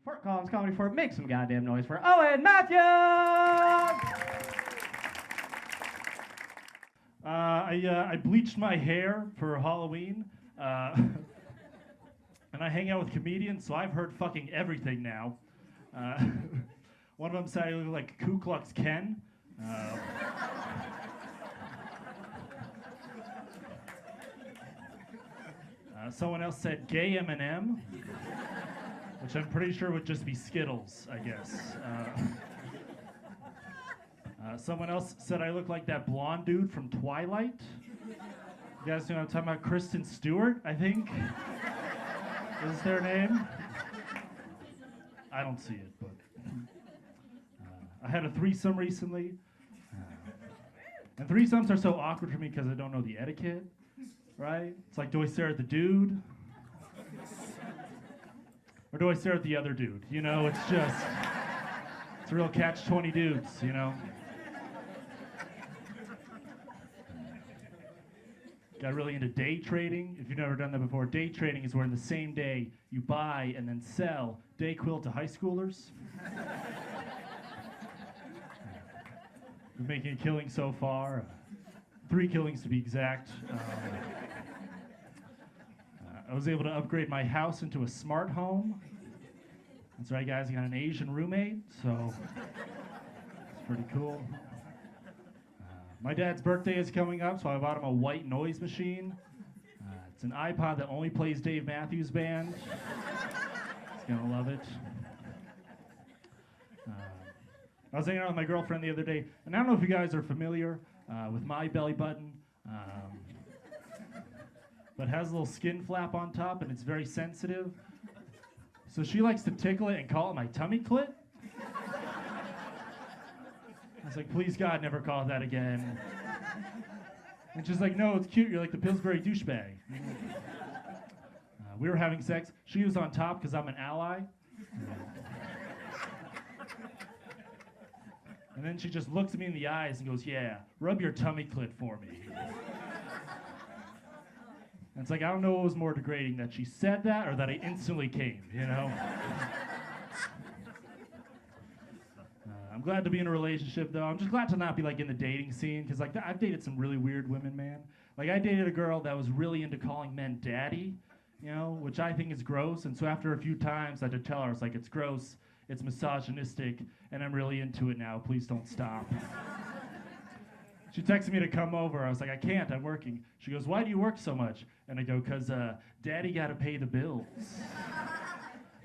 Fort Collins Comedy Fort, make some goddamn noise for Owen Mathews! I bleached my hair for Halloween, and I hang out with comedians, so I've heard fucking everything now. One of them said I look like Ku Klux Ken. Someone else said gay Eminem, which I'm pretty sure would just be Skittles, I guess. Someone else said I look like that blonde dude from Twilight. You guys know what I'm talking about? Kristen Stewart, I think, is their name. I don't see it, but I had a threesome recently. And threesomes are so awkward for me because I don't know the etiquette, right? It's like, do I stare at the dude? Or do I stare at the other dude? You know, it's a real catch-20 dudes, you know? Got really into day trading. If you've never done that before, day trading is where in the same day you buy and then sell Dayquil to high schoolers. We're making a killing so far. 3 killings to be exact. I was able to upgrade my house into a smart home. That's right, guys. I got an Asian roommate, so it's pretty cool. My dad's birthday is coming up, so I bought him a white noise machine. It's an iPod that only plays Dave Matthews Band. He's gonna love it. I was hanging out with my girlfriend the other day, and I don't know if you guys are familiar with my belly button, but it has a little skin flap on top, and it's very sensitive. So she likes to tickle it and call it my tummy clit. I was like, please God, never call it that again. And she's like, no, it's cute. You're like the Pillsbury douchebag. We were having sex. She was on top because I'm an ally. And then she just looks at me in the eyes and goes, yeah, rub your tummy clit for me. And it's like, I don't know what was more degrading, that she said that or that I instantly came, you know? I'm glad to be in a relationship, though. I'm just glad to not be, like, in the dating scene, because, like, I've dated some really weird women, man. Like, I dated a girl that was really into calling men daddy, you know, which I think is gross. And so after a few times, I had to tell her, I was like, it's gross, it's misogynistic, and I'm really into it now. Please don't stop. She texted me to come over. I was like, I can't, I'm working. She goes, why do you work so much? And I go, because daddy got to pay the bills.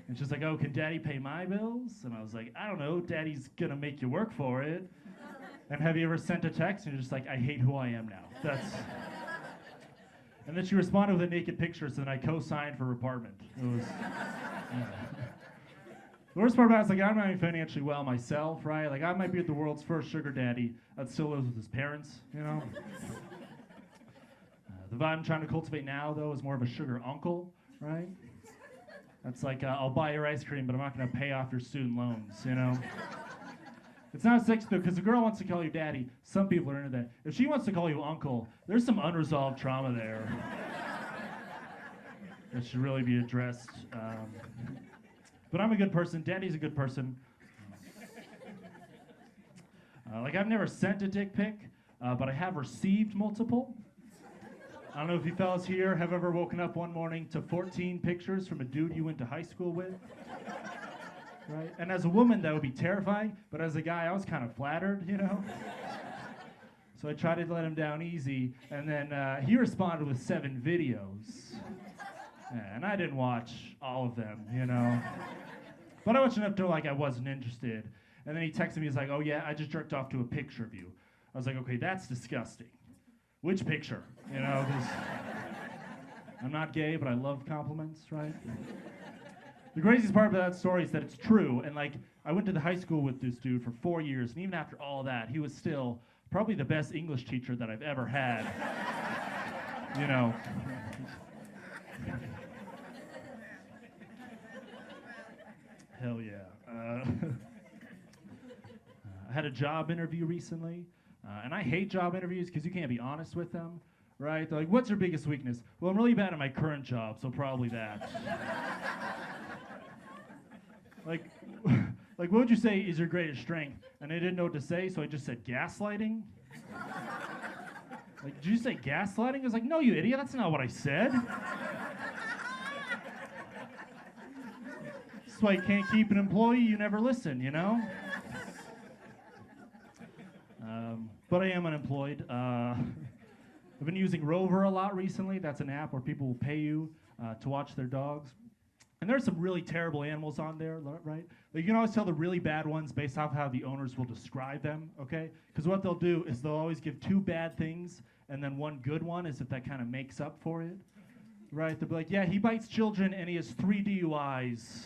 And she's like, oh, can daddy pay my bills? And I was like, I don't know, daddy's gonna make you work for it. And have you ever sent a text? And you're just like, I hate who I am now. And then she responded with a naked picture, so then I co-signed for her apartment. It was, yeah. The worst part about it is, like, I'm not even financially well myself, right? Like, I might be the world's first sugar daddy that still lives with his parents, you know? The vibe I'm trying to cultivate now, though, is more of a sugar uncle, right? That's like, I'll buy your ice cream, but I'm not going to pay off your student loans, you know? It's not sexy, though, because the girl wants to call you daddy. Some people are into that. If she wants to call you uncle, there's some unresolved trauma there that should really be addressed. But I'm a good person. Daddy's a good person. Like, I've never sent a dick pic, but I have received multiple. I don't know if you fellas here have ever woken up one morning to 14 pictures from a dude you went to high school with. Right? And as a woman, that would be terrifying, but as a guy, I was kind of flattered, you know? So I tried to let him down easy, and then he responded with 7 videos. Yeah, and I didn't watch all of them, you know? But I watched enough to, like, I wasn't interested. And then he texted me, he's like, oh yeah, I just jerked off to a picture of you. I was like, okay, that's disgusting. Which picture? You know, 'cause I'm not gay, but I love compliments, right? The craziest part about that story is that it's true, and like, I went to the high school with this dude for 4 years, and even after all that, he was still probably the best English teacher that I've ever had. You know. Hell yeah. I had a job interview recently, and I hate job interviews because you can't be honest with them, right? They're like, what's your biggest weakness? Well, I'm really bad at my current job, so probably that. like, like, what would you say is your greatest strength? And I didn't know what to say, so I just said gaslighting. Like, did you say gaslighting? I was like, no, you idiot, that's not what I said. That's why you can't keep an employee, you never listen, you know? But I am unemployed. I've been using Rover a lot recently. That's an app where people will pay you to watch their dogs. And there's some really terrible animals on there, right? Like you can always tell the really bad ones based off how the owners will describe them, okay? Because what they'll do is they'll always give 2 bad things and then 1 good one as if that kind of makes up for it, right? They'll be like, yeah, he bites children and he has 3 DUIs,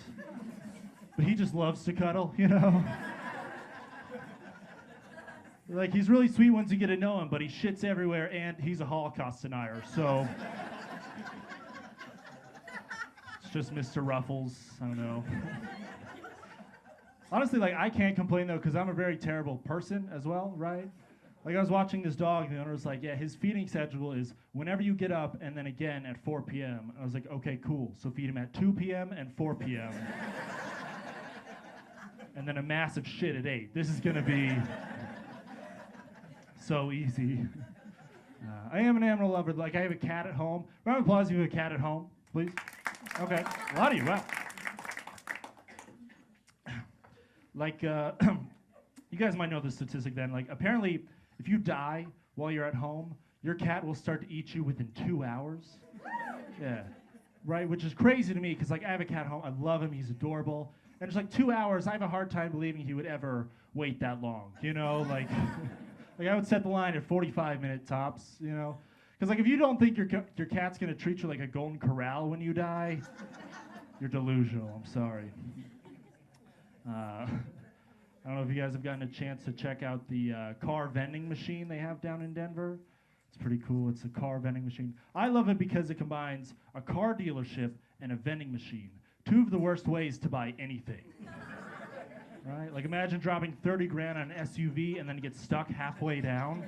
but he just loves to cuddle, you know? Like, he's really sweet once you get to know him, but he shits everywhere and he's a Holocaust denier, so... It's just Mr. Ruffles, I don't know. Honestly, like, I can't complain, though, because I'm a very terrible person as well, right? Like, I was watching this dog, and the owner was like, yeah, his feeding schedule is whenever you get up, and then again at 4 p.m. I was like, okay, cool. So feed him at 2 p.m. and 4 p.m. And then a massive shit at 8. This is going to be so easy. I am an animal lover. Like, I have a cat at home. Round of applause if you have a cat at home, please. Okay, a lot of you, wow. Like, you guys might know this statistic then. Like, apparently, if you die while you're at home, your cat will start to eat you within 2 hours. Yeah, right, which is crazy to me, because, like, I have a cat at home. I love him. He's adorable. And it's like 2 hours. I have a hard time believing he would ever wait that long, you know? Like, like I would set the line at 45-minute tops, you know? Because, like, if you don't think your cat's going to treat you like a golden corral when you die, you're delusional. I'm sorry. I don't know if you guys have gotten a chance to check out the car vending machine they have down in Denver. It's pretty cool. It's a car vending machine. I love it because it combines a car dealership and a vending machine. 2 of the worst ways to buy anything. Right? Like, imagine dropping 30 grand on an SUV and then you get stuck halfway down.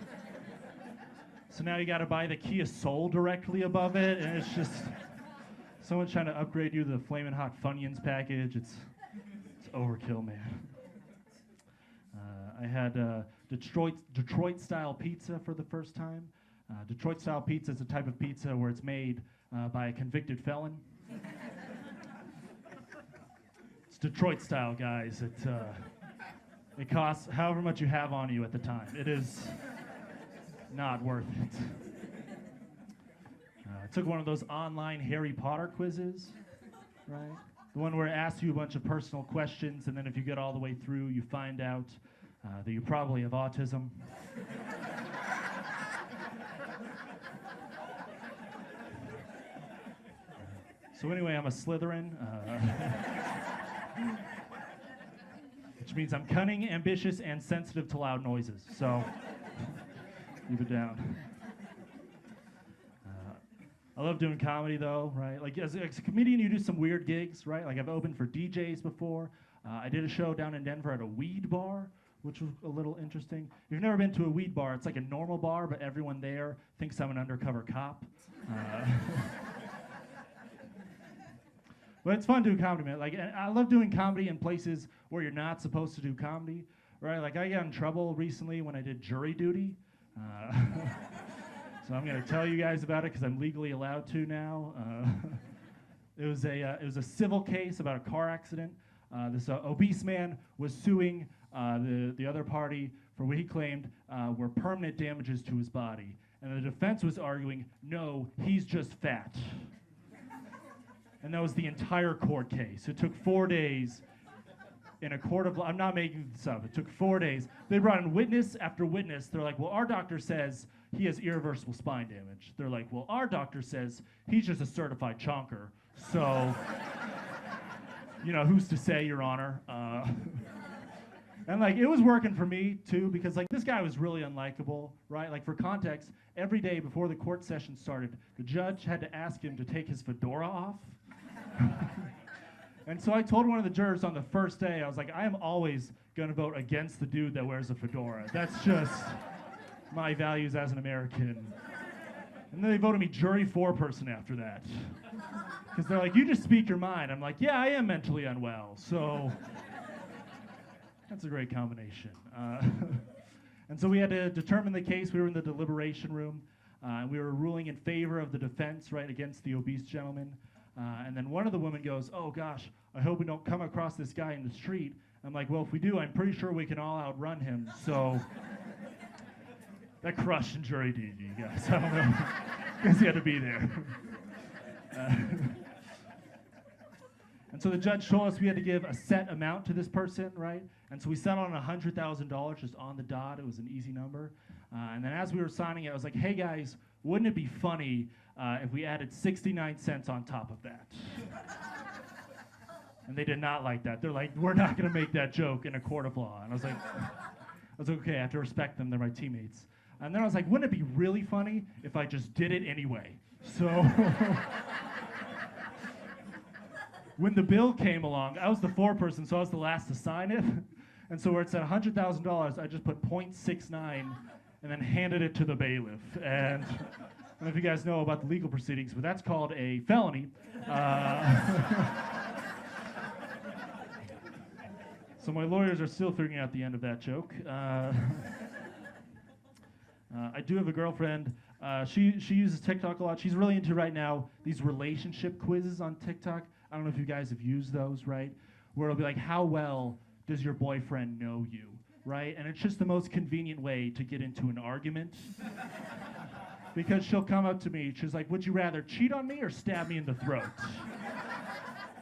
So now you got to buy the Kia Soul directly above it, and it's just someone's trying to upgrade you to the Flamin' Hot Funyuns package. It's overkill, man. I had Detroit-style pizza for the first time. Detroit-style pizza is a type of pizza where it's made by a convicted felon. It's Detroit-style, guys. It costs however much you have on you at the time. It is not worth it. I took one of those online Harry Potter quizzes, right? The one where it asks you a bunch of personal questions, and then if you get all the way through, you find out that you probably have autism. So anyway, I'm a Slytherin, which means I'm cunning, ambitious, and sensitive to loud noises. So keep it down. I love doing comedy, though, right? Like, as a comedian, you do some weird gigs, right? Like, I've opened for DJs before. I did a show down in Denver at a weed bar, which was a little interesting. If you've never been to a weed bar, it's like a normal bar, but everyone there thinks I'm an undercover cop. But it's fun doing comedy, man. Like, and I love doing comedy in places where you're not supposed to do comedy, right? Like, I got in trouble recently when I did jury duty. So I'm going to tell you guys about it because I'm legally allowed to now. It was a civil case about a car accident. This obese man was suing the other party for what he claimed were permanent damages to his body. And the defense was arguing, no, he's just fat. And that was the entire court case. It took 4 days in a court of law. I'm not making this up. It took 4 days. They brought in witness after witness. They're like, well, our doctor says he has irreversible spine damage. They're like, well, our doctor says he's just a certified chonker. So, you know, who's to say, Your Honor? And, like, it was working for me, too, because, like, this guy was really unlikable, right? Like, for context, every day before the court session started, the judge had to ask him to take his fedora off. And so I told one of the jurors on the first day, I was like, I am always going to vote against the dude that wears a fedora. That's just my values as an American. And then they voted me jury foreperson after that. Because they're like, you just speak your mind. I'm like, yeah, I am mentally unwell. So that's a great combination. And so we had to determine the case. We were in the deliberation room. And we were ruling in favor of the defense, right, against the obese gentleman. And then one of the women goes, oh gosh, I hope we don't come across this guy in the street. I'm like, well, if we do, I'm pretty sure we can all outrun him. So that crushed in jury duty, you guys. I don't know. Because you had to be there. And so the judge told us we had to give a set amount to this person, right? And so we settled on $100,000 just on the dot. It was an easy number. And then as we were signing it, I was like, hey guys, wouldn't it be funny if we added 69 cents on top of that? And they did not like that. They're like, we're not gonna make that joke in a court of law. And I was like, okay, I have to respect them, they're my teammates. And then I was like, wouldn't it be really funny if I just did it anyway? So when the bill came along, I was the foreperson, so I was the last to sign it. And so where it said $100,000, I just put 0.69 and then handed it to the bailiff. And I don't know if you guys know about the legal proceedings, but that's called a felony. So my lawyers are still figuring out the end of that joke. I do have a girlfriend. She uses TikTok a lot. She's really into right now these relationship quizzes on TikTok. I don't know if you guys have used those, right? Where it'll be like, how well does your boyfriend know you, right? And it's just the most convenient way to get into an argument. Because she'll come up to me, she's like, would you rather cheat on me or stab me in the throat?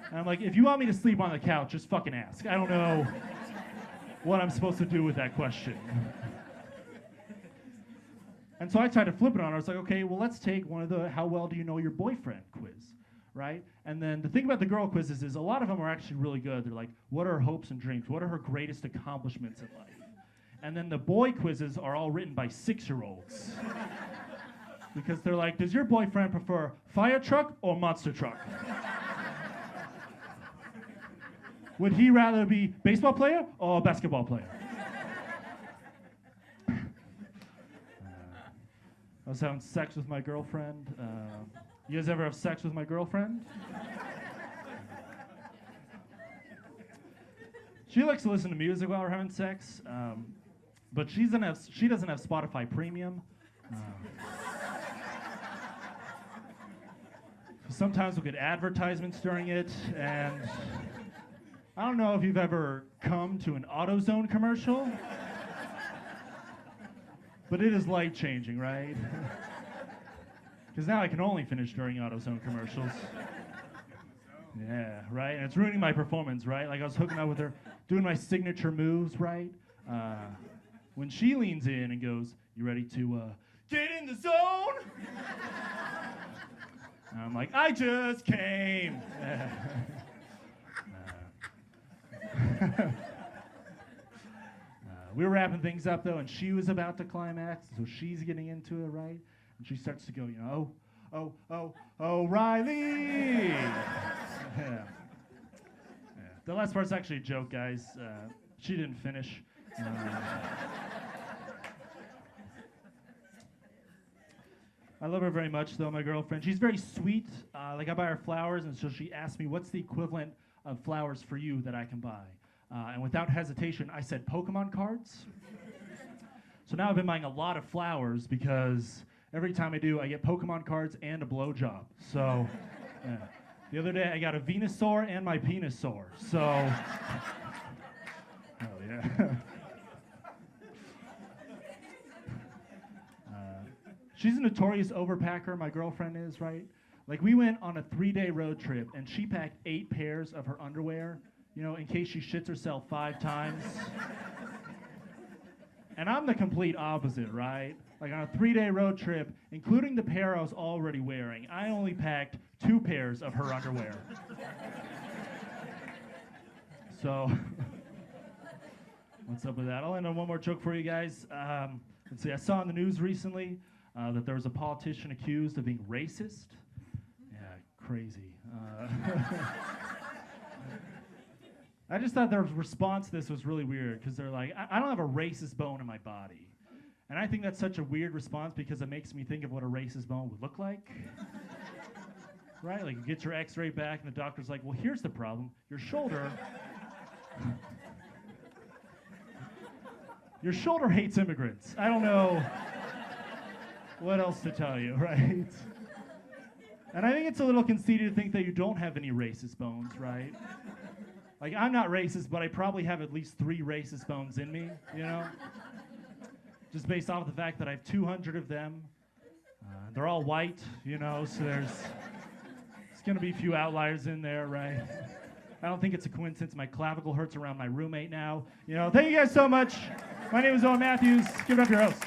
And I'm like, if you want me to sleep on the couch, just fucking ask. I don't know what I'm supposed to do with that question. And so I tried to flip it on her. I was like, okay, well, let's take one of the how well do you know your boyfriend quiz, right? And then the thing about the girl quizzes is a lot of them are actually really good. They're like, what are her hopes and dreams? What are her greatest accomplishments in life? And then the boy quizzes are all written by 6-year-olds. Because they're like, does your boyfriend prefer fire truck or monster truck? Would he rather be baseball player or basketball player? I was having sex with my girlfriend. You guys ever have sex with my girlfriend? She likes to listen to music while we're having sex, but she doesn't have Spotify Premium. Sometimes we'll get advertisements during it, and I don't know if you've ever come to an AutoZone commercial, but it is life-changing, right? Because now I can only finish during AutoZone commercials. Yeah, right? And it's ruining my performance, right? Like I was hooking up with her, doing my signature moves, right? When she leans in and goes, you ready to get in the zone? And I'm like, I just came. We were wrapping things up though, and she was about to climax, so she's getting into it, right? And she starts to go, you know, oh, Riley. Yeah. The last part's actually a joke, guys. She didn't finish. I love her very much, though, my girlfriend. She's very sweet. Like, I buy her flowers, and so she asked me, what's the equivalent of flowers for you that I can buy? And without hesitation, I said Pokemon cards. So now I've been buying a lot of flowers because every time I do, I get Pokemon cards and a blowjob. So yeah. The other day, I got a Venusaur and my Penisaur. So, oh yeah. She's a notorious overpacker, my girlfriend is, right? Like, we went on a 3-day road trip, and she packed 8 pairs of her underwear, you know, in case she shits herself 5 times. And I'm the complete opposite, right? Like, on a 3-day road trip, including the pair I was already wearing, I only packed 2 pairs of her underwear. So, what's up with that? I'll end on one more joke for you guys. Let's see, I saw in the news recently that there was a politician accused of being racist. Yeah, crazy. I just thought their response to this was really weird, because they're like, I don't have a racist bone in my body. And I think that's such a weird response because it makes me think of what a racist bone would look like. Right? Like you get your x-ray back and the doctor's like, well, here's the problem. Your shoulder hates immigrants. I don't know what else to tell you, right? And I think it's a little conceited to think that you don't have any racist bones, right? Like, I'm not racist, but I probably have at least 3 racist bones in me, you know? Just based off the fact that I have 200 of them. They're all white, you know, so there's gonna be a few outliers in there, right? I don't think it's a coincidence. My clavicle hurts around my roommate now. You know, thank you guys so much. My name is Owen Mathews. Give it up for your host.